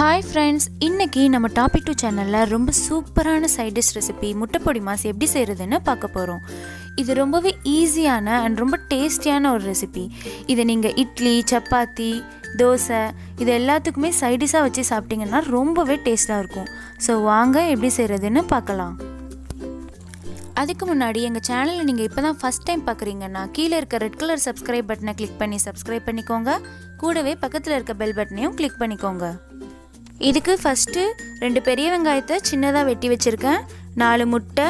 Hi friends, இன்னைக்கு நம்ம Toppytoo சேனல்ல ரொம்ப சூப்பரான சைட் டிஷ் ரெசிபி முட்டை பொடிமாஸ் எப்படி செய்யறதுன்னு பார்க்க போறோம். இது ரொம்பவே ஈஸியான and ரொம்ப டேஸ்டியான ஒரு ரெசிபி. இதை நீங்க இட்லி, சப்பாத்தி, தோசை இது எல்லாத்துக்குமே சைட் டிஷ்ஷா வச்சு சாப்பிட்டீங்கன்னா ரொம்பவே டேஸ்டா இருக்கும். சோ வாங்க எப்படி செய்யறதுன்னு பார்க்கலாம். அதுக்கு முன்னாடி எங்க சேனலை நீங்க இப்பதான் ஃபர்ஸ்ட் டைம் பார்க்கறீங்கன்னா கீழ இருக்க ரெட் கலர் சப்ஸ்கிரைப் பட்டனை கிளிக் பண்ணி சப்ஸ்கிரைப் பண்ணிக்கோங்க. கூடவே பக்கத்துல இருக்க பெல் பட்டனையும் கிளிக் பண்ணிக்கோங்க. இதுக்கு ஃபஸ்ட்டு 2 பெரிய வெங்காயத்தை சின்னதாக வெட்டி வச்சுருக்கேன், 4 முட்டை,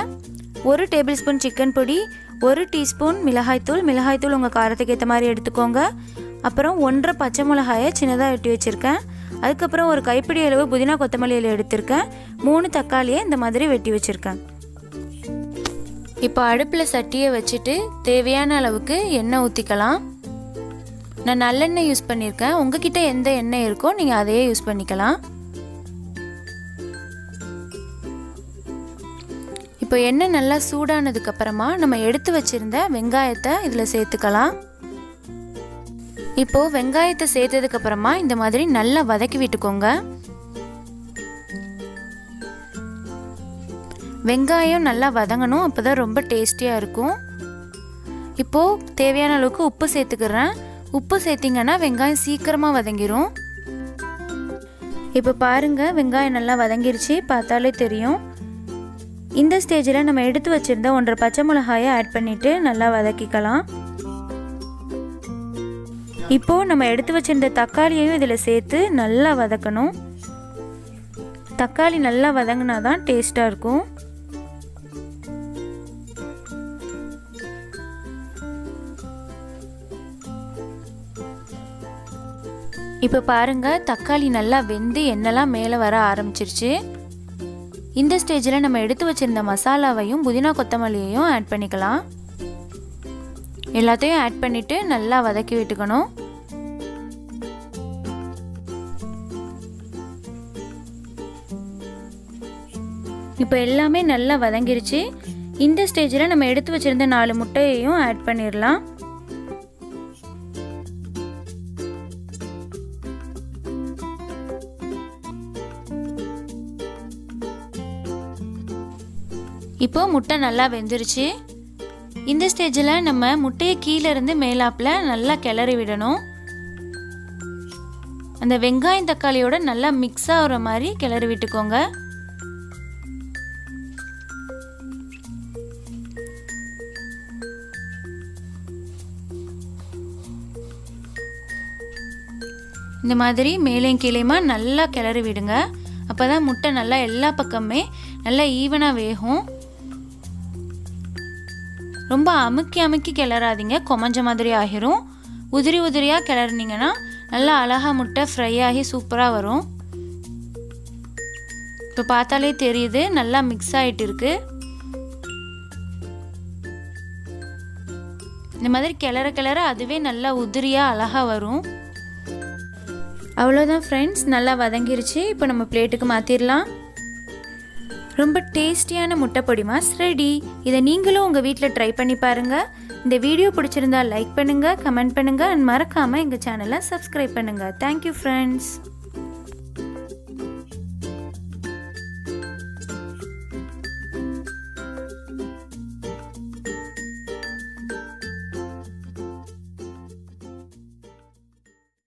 1 டேபிள் ஸ்பூன் சிக்கன் பொடி, 1 டீஸ்பூன் மிளகாய்த்தூள் உங்கள் காரத்துக்கு ஏற்ற மாதிரி எடுத்துக்கோங்க. அப்புறம் 1.5 பச்சை மிளகாயை சின்னதாக வெட்டி வச்சுருக்கேன். அதுக்கப்புறம் ஒரு கைப்பிடி அளவு புதினா கொத்தமல்லி இலை எடுத்திருக்கேன். 3 தக்காளியை இந்த மாதிரி வெட்டி வச்சுருக்கேன். இப்போ அடுப்பில் சட்டியை வச்சுட்டு தேவையான அளவுக்கு எண்ணெய் ஊற்றிக்கலாம். நான் நல்லெண்ணெய் யூஸ் பண்ணியிருக்கேன். உங்ககிட்ட எந்த எண்ணெய் இருக்கோ நீங்கள் அதையே யூஸ் பண்ணிக்கலாம். இப்போ எண்ணெய் நல்லா சூடானதுக்கு அப்புறமா நம்ம எடுத்து வச்சிருந்த வெங்காயத்தை இதில் சேர்த்துக்கலாம். இப்போ வெங்காயத்தை சேர்த்ததுக்கு அப்புறமா இந்த மாதிரி நல்லா வதக்கி விட்டுக்கோங்க. வெங்காயம் நல்லா வதங்கணும், அப்போதான் ரொம்ப டேஸ்டியாக இருக்கும். இப்போ தேவையான அளவுக்கு உப்பு சேர்த்துக்கிறேன். உப்பு சேர்த்திங்கன்னா வெங்காயம் சீக்கிரமாக வதங்கிரும். இப்போ பாருங்கள், வெங்காயம் நல்லா வதங்கிருச்சு, பார்த்தாலே தெரியும். இந்த ஸ்டேஜில் நம்ம எடுத்து வச்சுருந்த 1.5 பச்சை மிளகாயை ஆட் பண்ணிவிட்டு நல்லா வதக்கிக்கலாம். இப்போது நம்ம எடுத்து வச்சுருந்த தக்காளியையும் இதில் சேர்த்து நல்லா வதக்கணும். தக்காளி நல்லா வதங்கினா தான் டேஸ்ட்டாக இருக்கும். இப்போ பாருங்கள், தக்காளி நல்லா வெந்து எண்ணெய்லாம் மேலே வர ஆரம்பிச்சிருச்சு. இந்த ஸ்டேஜில் நம்ம எடுத்து வச்சிருந்த மசாலாவையும் புதினா கொத்தமல்லியையும் ஆட் பண்ணிக்கலாம். எல்லாத்தையும் ஆட் பண்ணிவிட்டு நல்லா வதக்கி விட்டுக்கணும். இப்போ எல்லாமே நல்லா வதங்கிருச்சு. இந்த ஸ்டேஜில் நம்ம எடுத்து வச்சிருந்த 4 முட்டையையும் ஆட் பண்ணிடலாம். இப்போ முட்டை நல்லா வெந்துருச்சு. இந்த ஸ்டேஜில் நம்ம முட்டையை கீழே இருந்து மேலாப்பில் நல்லா கிளறி விடணும். அந்த வெங்காயம் தக்காளியோட நல்லா மிக்ஸ் ஆகிற மாதிரி கிளறி விட்டுக்கோங்க. இந்த மாதிரி மேலேயும் கீழேயுமா நல்லா கிளறி விடுங்க. அப்போ தான் முட்டை நல்லா எல்லா பக்கமே நல்லா ஈவனாக வேகும். ரொம்ப அமுக்கி கிளறாதீங்க, கொமஞ்ச மாதிரி ஆகிரும். உதிரியாக கிளறினீங்கன்னா நல்லா அழகாக முட்டை ஃப்ரை ஆகி சூப்பராக வரும். இப்போ பார்த்தாலே தெரியுது நல்லா மிக்ஸ் ஆகிட்டு இருக்கு. இந்த மாதிரி கிளற அதுவே நல்லா உதிரியாக அழகாக வரும். அவ்வளோதான் ஃப்ரெண்ட்ஸ், நல்லா வதங்கிருச்சு. இப்போ நம்ம பிளேட்டுக்கு மாற்றிடலாம். ரொம்ப டேஸ்டியான முட்டை பொடிமாஸ் ரெடி. இதை நீங்களும் உங்கள் வீட்டில் ட்ரை பண்ணி பாருங்கள். இந்த வீடியோ பிடிச்சிருந்தா லைக் பண்ணுங்கள், கமெண்ட் பண்ணுங்கள், அண்ட் மறக்காமல் எங்கள் சேனலை சப்ஸ்கிரைப் பண்ணுங்கள். Thank you friends.